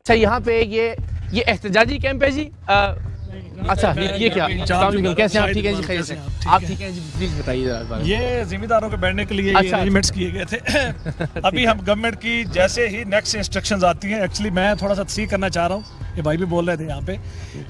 अच्छा, यहाँ पे ये एहतजाजी कैंप है जी। अच्छा, ये क्या, कैसे आप? ठीक है जी, खैर से आप ठीक हैं जी, प्लीज बताइए जरा। ये जिम्मेदारों के बैठने के लिए अरेंजमेंट्स किए गए थे। अभी हम गवर्नमेंट की जैसे ही नेक्स्ट इंस्ट्रक्शंस आती हैं, एक्चुअली मैं थोड़ा सा तस्दीक करना चाह रहा हूँ, ये भाई भी बोल रहे थे यहाँ पे,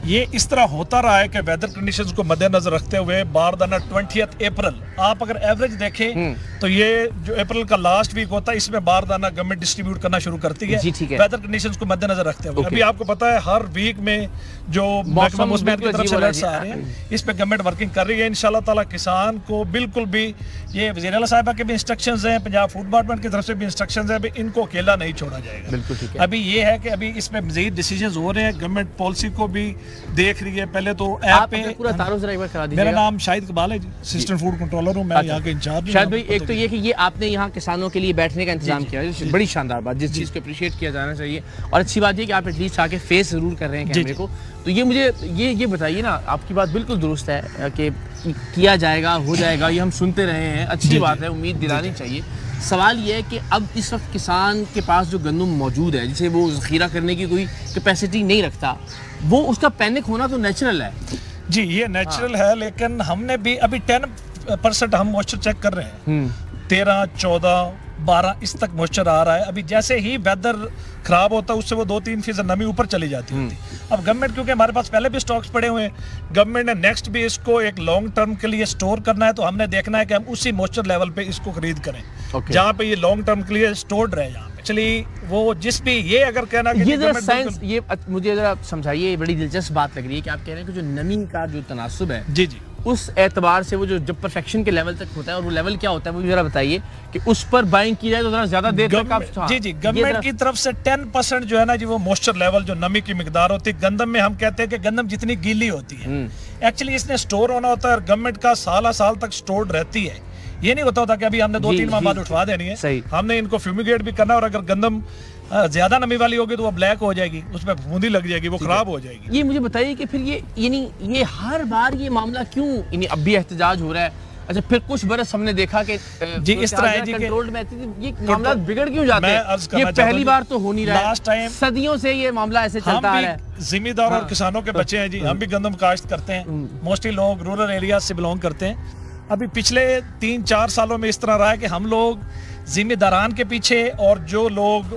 ये इस तरह होता रहा है कि वेदर कंडीशंस को मद्देनजर रखते हुए बारदाना 20 अप्रैल, आप अगर एवरेज देखें तो ये जो अप्रैल का लास्ट वीक होता है, इसमें बारदाना गवर्नमेंट डिस्ट्रीब्यूट करना शुरू करती है वेदर कंडीशंस को मद्देनजर रखते हुए। अभी आपको पता है हर वीक में जो महकमा मुस्बत की तरफ से अलर्ट्स आ रहे हैं, इस पे गवर्नमेंट वर्किंग कर रही है। इंशाल्लाह ताला किसान को बिल्कुल भी, ये वज़ीर आला साहिबा के भी इंस्ट्रक्शंस हैं, पंजाब फूड डिपार्टमेंट की तरफ से भी इंस्ट्रक्शंस हैं, अभी इनको अकेला नहीं छोड़ा जाएगा। बिल्कुल ठीक है। अभी ये है कि अभी इसमें मज़ीद डिसीजंस हो रहे हैं, गवर्नमेंट पॉलिसी को भी देख रही है। पहले तो ऐप पे पूरा तारुफ जरा एक बार करा दीजिएगा। मेरा नाम शाहिद इकबाल है जी, असिस्टेंट फूड कंट्रोलर हूँ मैं, यहाँ के इंचार्ज। शाहिद भाई, एक तो ये कि ये आपने यहाँ किसानों के लिए बैठने का इंतजाम किया है, बड़ी शानदार बात, जिस चीज़ को अप्रिशिएट किया जाना चाहिए, और अच्छी बात ये कि आप एटलीस्ट आके फेस जरूर कर रहे हैं कैमरे को। तो ये मुझे ये बताइए ना, आपकी बात बिल्कुल दुरुस्त है कि किया जाएगा, हो जाएगा, ये हम सुनते रहे हैं, अच्छी बात है, उम्मीद दिलानी चाहिए। सवाल ये है कि अब इस वक्त किसान के पास जो गंदम मौजूद है, जिसे वो ज़ख़ीरा करने की कोई कैपेसिटी नहीं रखता, वो उसका पैनिक होना तो नेचुरल है जी, ये नेचुरल है, लेकिन हमने भी अभी 10% हम मॉइस्चर चेक कर रहे हैं, 13, 14, 12 इस तक मॉइस्चर आ रहा है। अभी जैसे ही वेदर खराब होता है उससे वो 2-3% नमी ऊपर चली जाती है। अब गवर्नमेंट, क्योंकि हमारे पास पहले भी स्टॉक्स पड़े हुए हैं, गवर्नमेंट ने नेक्स्ट भी इसको एक लॉन्ग टर्म के लिए स्टोर करना है, तो हमने देखना है कि हम उसी मॉइस्चर लेवल पे इसको खरीद करें जहाँ पे ये लॉन्ग टर्म के लिए स्टोर्ड रहे। यहाँ पे चलिए वो जिस भी ये अगर कहना कि ये जरा साइंस, ये मुझे जरा समझाइए, ये बड़ी दिलचस्प बात लग रही है कि आप कह रहे हैं कि जो नमी का जो तनासुब है जी जी, उस एतबार से वो जो जब परफेक्शन के लेवल तक होता है, और वो लेवल क्या होता है वो जरा बताइए कि उस पर बाइंग की जाए तो जरा ज्यादा देर तक आप। जी जी, गवर्नमेंट की तरफ से 10% जो है ना जी, वो मॉइस्चर लेवल जो नमी की मिकदार होती है गंदम में, हम कहते हैं कि गंदम जितनी गीली होती है, एक्चुअली इसने स्टोर होना होता है, और गवर्नमेंट का साल तक स्टोर्ड रहती है। ये नहीं होता कि अभी हमने 2-3 माह बाद उठवा देनी है, हमने इनको फ्यूमिगेट भी करना है, और अगर गंदम ज्यादा नमी वाली होगी तो वो ब्लैक हो जाएगी, उसमें फूंदी लग जाएगी, वो खराब हो जाएगी। ये मुझे बताइए कि फिर ये हर बार ये मामला क्यों अब भी एहतजाज हो रहा है? अच्छा, फिर कुछ बरस हमने देखा कि जी इस तरह है जी, कंट्रोल में ये मामला बिगड़ क्यों जाते हैं? ये पहली बार तो हो नहीं रहा है, लास्ट टाइम सदियों से ये मामला ऐसे चलता आ रहा है। जिम्मेदार और किसानों के बच्चे हैं जी, हम भी गंदम काश्त करते हैं, मोस्टली लोग रूरल एरिया से बिलोंग करते हैं। अभी पिछले 3-4 सालों में इस तरह रहा है कि हम लोग जिम्मेदारान के पीछे और जो लोग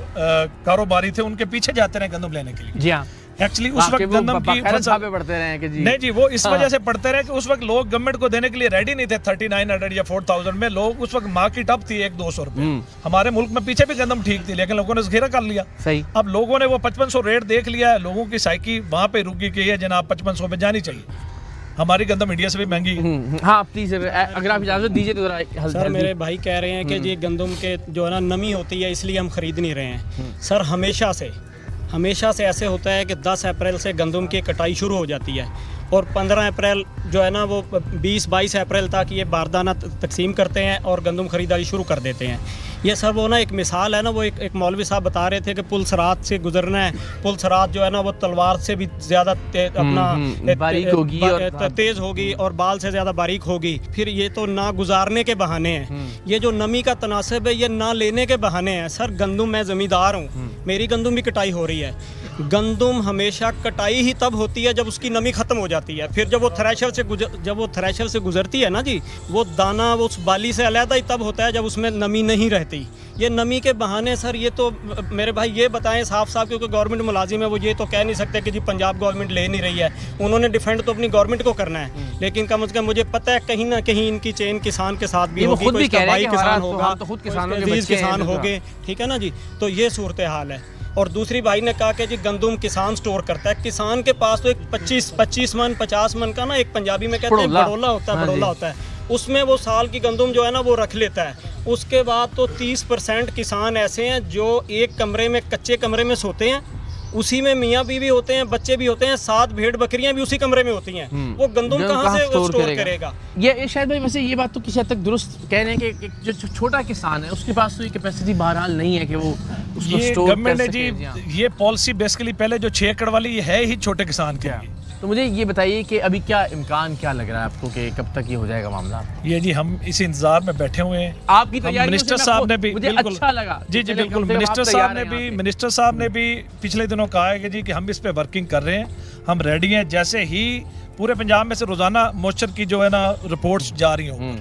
कारोबारी थे उनके पीछे जाते रहे गंदम लेने के लिए। जी हाँ, एक्चुअली उस वक्त गंदम की फसल पढ़ते रहे हैं कि जी नहीं जी, वो इस वजह से पढ़ते रहे कि उस वक्त लोग गवर्नमेंट को देने के लिए रेडी नहीं थे। 3900 या 4000 में लोग, उस वक्त मार्केट अप थी 100-200 रुपए। हमारे मुल्क में पीछे भी गंदम ठीक थी, लेकिन लोगों ने ज़ख़ीरा कर लिया। सही, अब लोगों ने वो 5500 रेट देख लिया है, लोगों की साइकी वहाँ पे रुकी कि ये जनाब 5500 में जानी चाहिए, हमारी गंदम इंडिया से भी महंगी है। हाँ प्लीज, अगर आप इजाजत दीजिए तो जरा। सर मेरे भाई कह रहे हैं कि जी गंदम के जो है ना नमी होती है इसलिए हम खरीद नहीं रहे हैं। सर हमेशा से ऐसे होता है कि 10 अप्रैल से गंदम की कटाई शुरू हो जाती है, और 15 अप्रैल जो है ना वो 20-22 अप्रैल तक ये बारदाना तकसीम करते हैं और गंदम खरीदारी शुरू कर देते हैं। ये सर वो ना एक मिसाल है ना, वो एक मौलवी साहब बता रहे थे कि पुल सरात से गुजरना है, पुल सरात जो है ना वो तलवार से भी ज़्यादा अपना बारीक होगी और तेज़ होगी और बाल से ज़्यादा बारीक होगी। फिर ये तो ना गुजारने के बहाने हैं, ये जो नमी का तनासब है ये ना लेने के बहाने हैं। सर गंदम, मैं ज़मींदार हूँ, मेरी गंदम भी कटाई हो रही है। गंदम हमेशा कटाई ही तब होती है जब उसकी नमी ख़त्म हो जाती है। फिर जब वो थ्रेशर से गुजरती है ना जी, वो दाना वो उस बाली से अलहदा ही तब होता है जब उसमें नमी नहीं रहती। ये नमी के बहाने सर, ये तो मेरे भाई ये बताएं साफ साफ, क्योंकि गवर्नमेंट मुलाजिम है, वो ये तो कह नहीं सकते कि जी पंजाब गवर्नमेंट ले नहीं रही है। उन्होंने डिफेंड तो अपनी गवर्नमेंट को करना है, लेकिन कम से कम मुझे पता है कहीं ना कहीं इनकी चेन किसान के साथ भी होगी, कोई इसका भाई किसान होगा, किसान हो गए, ठीक है ना जी। तो ये सूरत हाल है। और दूसरी भाई ने कहा कि जी गंदम किसान स्टोर करता है, किसान के पास तो एक 25 मन 50 मन का ना, एक पंजाबी में कहते हैं बड़ोला होता है, उसमें वो साल की गंदम जो है ना वो रख लेता है। उसके बाद तो 30% किसान ऐसे हैं जो एक कमरे में, कच्चे कमरे में सोते हैं, उसी में मियाँ बीवी होते हैं, बच्चे भी होते हैं, 7 भेड़ बकरियां भी उसी कमरे में होती हैं। वो गंदम कहाँ से स्टोर करेगा? ये शायद भाई वैसे ये बात तो किसी हद तक दुरुस्त कह रहे हैं कि जो छोटा किसान है उसके पास तो ये कैपेसिटी बहरहाल नहीं है कि वो उसको स्टोर कर सके। गवर्नमेंट ने जी ये पॉलिसी बेसिकली पहले जो 6 एकड़ वाली है ही छोटे किसान के लिए, तो मुझे ये बताइए कि अभी क्या इम्कान क्या लग रहा है आपको कि कब तक ये हो जाएगा मामला? ये जी हम इस इंतजार में बैठे हुए हैं। आपकी तैयारी मिनिस्टर साहब ने भी मुझे अच्छा लगा। जी बिल्कुल, मिनिस्टर साहब ने भी पिछले दिनों कहा है कि जी कि हम इस पे वर्किंग कर रहे हैं, हम रेडी हैं। जैसे ही पूरे पंजाब में से रोजाना मॉइस्चर की जो है ना रिपोर्ट्स जा रही हों,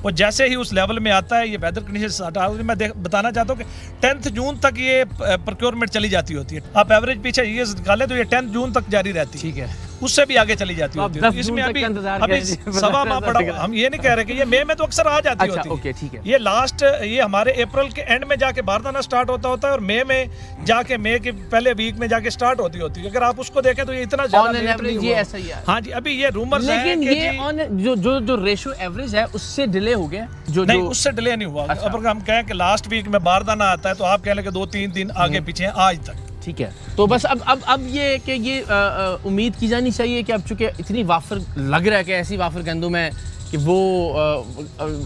वो जैसे ही उस लेवल में आता है, ये वेदर कंडीशन मैं बताना चाहता हूँ कि 10 जून तक ये प्रोक्योरमेंट चली जाती होती है। आप एवरेज पीछे ये निकालें तो ये 10 जून तक जारी रहती है। ठीक है, उससे भी आगे चली जाती होती है। इसमें अभी सवा माह पड़ा, हम ये नहीं कह रहे कि ये मई में तो अक्सर आ जाती होती है। ओके, ठीक है। ये लास्ट ये हमारे अप्रैल के एंड में जाके बारदाना स्टार्ट होता है और मई में जाके मई के पहले वीक में जाके स्टार्ट होती है। अगर आप उसको देखें तो ये इतना ज्यादा। हाँ जी, अभी ये रूमर्स है कि जो रेशियो एवरेज है उससे डिले हो गया। जो नहीं, उससे डिले नहीं हुआ। अब हम कहें कि लास्ट वीक में बारदाना आता है तो आप कह लें कि 2-3 दिन आगे पीछे आज तक। ठीक है, तो बस अब ये कि ये उम्मीद की जानी चाहिए कि अब चूंकि इतनी वाफर लग रहा है कि ऐसी वाफर गंदुम है कि वो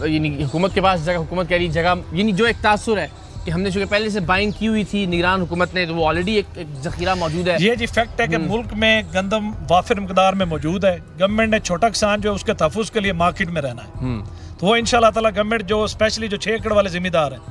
यानी हुकूमत के पास जगह, हुकूमत कह रही जगह, यानी जो एक तासुर है कि हमने चूंकि पहले से बाइंग की हुई थी निगरान हुकूमत ने, तो वो ऑलरेडी एक जखीरा मौजूद है। ये जी फैक्ट है कि मुल्क में गंदम वाफिर मकदार में मौजूद है। गवर्नमेंट ने छोटा किसान जो है उसके तहफ़्फ़ुज़ के लिए मार्केट में रहना है, तो वो इंशाल्लाह ताला गवर्नमेंट जो स्पेशली जो 6 एकड़ वाले जिम्मेदार हैं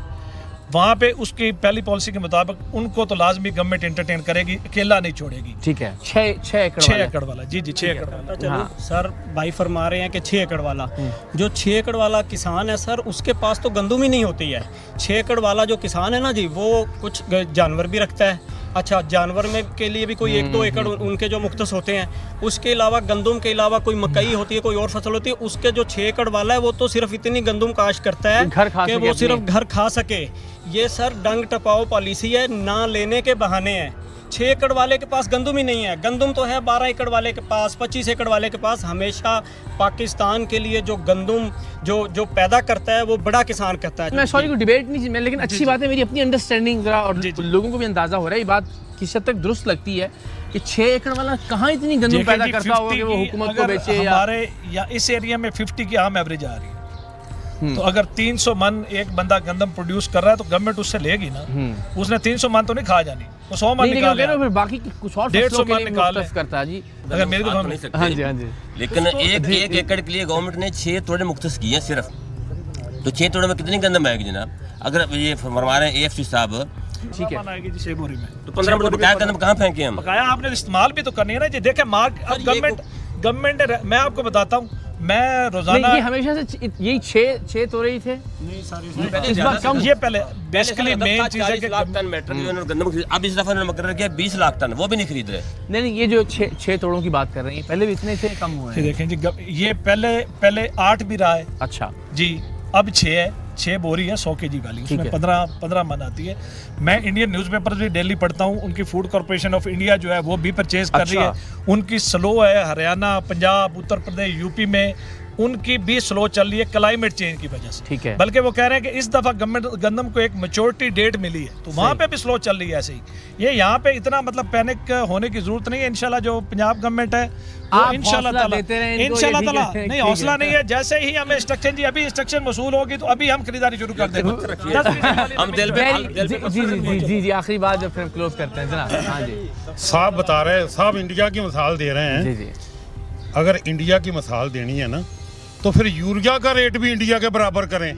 वहाँ पे उसकी पहली पॉलिसी के मुताबिक उनको तो लाजमी गवर्नमेंट एंटरटेन करेगी, अकेला नहीं छोड़ेगी। ठीक है, 6 एकड़ वाला। जी 6 एकड़ वाला। चलो सर, भाई फरमा रहे हैं कि 6 एकड़ वाला, जो 6 एकड़ वाला किसान है सर, उसके पास तो गंदुम ही नहीं होती है। 6 एकड़ वाला जो किसान है ना जी, वो कुछ जानवर भी रखता है। अच्छा, जानवर में के लिए भी कोई 1-2 एकड़ उनके जो मुख्तस होते हैं। उसके अलावा गंदुम के अलावा कोई मकई होती है, कोई और फसल होती है। उसके जो 6 एकड़ वाला है वो तो सिर्फ इतनी गंदुम काश करता है कि वो सिर्फ घर खा सके। ये सर डंग टपाओ पॉलिसी है, ना लेने के बहाने हैं। 6 एकड़ वाले के पास गंदुम ही नहीं है। गंदुम तो है 12 एकड़ वाले के पास, 25 एकड़ वाले के पास। हमेशा पाकिस्तान के लिए जो गंदुम जो पैदा करता है वो बड़ा किसान करता है। मैं सॉरी को डिबेट नहीं, मैं लेकिन अच्छी बात है, मेरी अपनी अंडरस्टैंडिंग जरा और लोगों को भी अंदाजा हो रहा है। ये बात किस हद तक दुरुस्त लगती है कि 6 एकड़ वाला कहाँ इतनी गंदुम पैदा करता होगा कि वो हुकूमत को बेचे। हमारे या इस एरिया में 50 की आम एवरेज आ रही है, तो अगर 300 मन एक बंदा गंदम प्रोड्यूस कर रहा है तो गवर्नमेंट उससे लेगी ना। उसने 300 मन तो नहीं खा जानी, वो 100 मन निकाल ले, फिर बाकी कुछ और 150 मन निकाल करता है जी। अगर मेरे को हाँ जी, लेकिन एक एकड़ के लिए गवर्नमेंट ने 6 तोड़े मुख्तस किए सिर्फ, तो 6 तोड़े में कितनी गंदम आएगी जनाब? अगर ये फरमा रहे हैं AFC साहब, ठीक है, आएगी जी 6 बोरी में, तो 15 बोरी बकाया गंदम कहाँ फेंके हम? बकाया आपने इस्तेमाल भी तो करनी है ना जी। देखे गवर्नमेंट मैं आपको बताता हूँ, मैं रोजाना ये हमेशा से यही 6 तो रही थे। नहीं सारी इस बार कम। ये पहले बेसिकली मेन चीज है कि लाख टन मेट्रिक गंदम, अब इस दफा उन्होंने मुकर्रर किया 20 लाख टन, वो भी नहीं खरीद रहे। नहीं, ये जो 6 तोड़ों की बात कर रहे हैं, पहले भी इतने थे, कम हुए हैं। देखें जी, ये पहले 8 भी रहा है। अच्छा जी, अब 6 है। 6 बोरी है 100 kg वाली, उसमें 15 मन आती है। मैं इंडियन न्यूज़पेपर भी डेली पढ़ता हूँ। उनकी फूड कॉर्पोरेशन ऑफ इंडिया जो है वो भी परचेज कर रही है। उनकी स्लो है, हरियाणा, पंजाब, उत्तर प्रदेश, यूपी में उनकी भी स्लो चल रही है क्लाइमेट चेंज की वजह से। ठीक है, बल्कि वो कह रहे हैं कि इस दफा गंदम को एक मैच्योरिटी डेट मिली है, तो वहाँ पे भी स्लो चल रही है। ऐसे ही ये यहाँ पे इतना मतलब पैनिक होने की जरूरत नहीं है। इंशाल्लाह जो पंजाब गवर्नमेंट है वो इंशाल्लाह ताला नहीं, हौसला नहीं है। जैसे ही हमें इंस्ट्रक्शन जी, अभी इंस्ट्रक्शन वसूल होगी तो अभी हम खरीदारी शुरू कर देंगे। हम दिल पे जी आखिरी बात जब फिर क्लोज करते हैं जनाब। हाँ जी, साहब बता रहे हैं, साहब इंडिया की मिसाल दे रहे हैं। जी, अगर इंडिया की मिसाल देनी है ना, तो फिर यूरिया का रेट भी इंडिया के बराबर करें,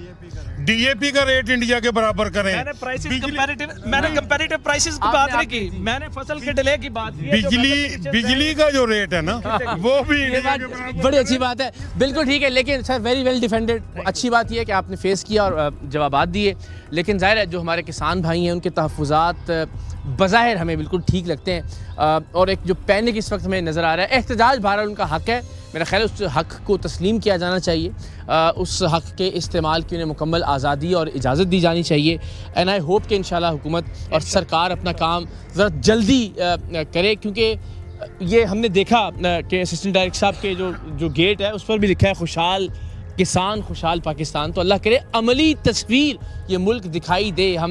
DAP का रेट इंडिया के बराबर करें। मैंने कंपैरेटिव प्राइसेस की बात नहीं की, मैंने फसल के डिले की बात की। बिजली का जो रेट है ना वो भी इंडिया के बराबर। बड़ी अच्छी बात है, बिल्कुल ठीक है। लेकिन सर वेरी वेल डिफेंडेड। अच्छी बात यह है कि आपने फेस किया और जवाबात दिए। लेकिन जाहिर है जो हमारे किसान भाई हैं उनके तहफ़्फ़ुज़ात बज़ाहिर हमें बिल्कुल ठीक लगते हैं। और एक जो पैनिक इस वक्त में नज़र आ रहा है, एहतजाज बहरहाल उनका हक़ है। मेरा ख्याल है उस हक़ को तस्लीम किया जाना चाहिए। उस हक़ के इस्तेमाल की उन्हें मुकम्मल आज़ादी और इजाज़त दी जानी चाहिए। एंड आई होप कि इंशाल्लाह हुकूमत और सरकार अपना काम ज़रा जल्दी करे, क्योंकि ये हमने देखा कि असिस्टेंट डायरेक्टर साहब के जो गेट है उस पर भी लिखा है खुशहाल किसान खुशहाल पाकिस्तान। तो अल्लाह करे अमली तस्वीर ये मुल्क दिखाई दे। हम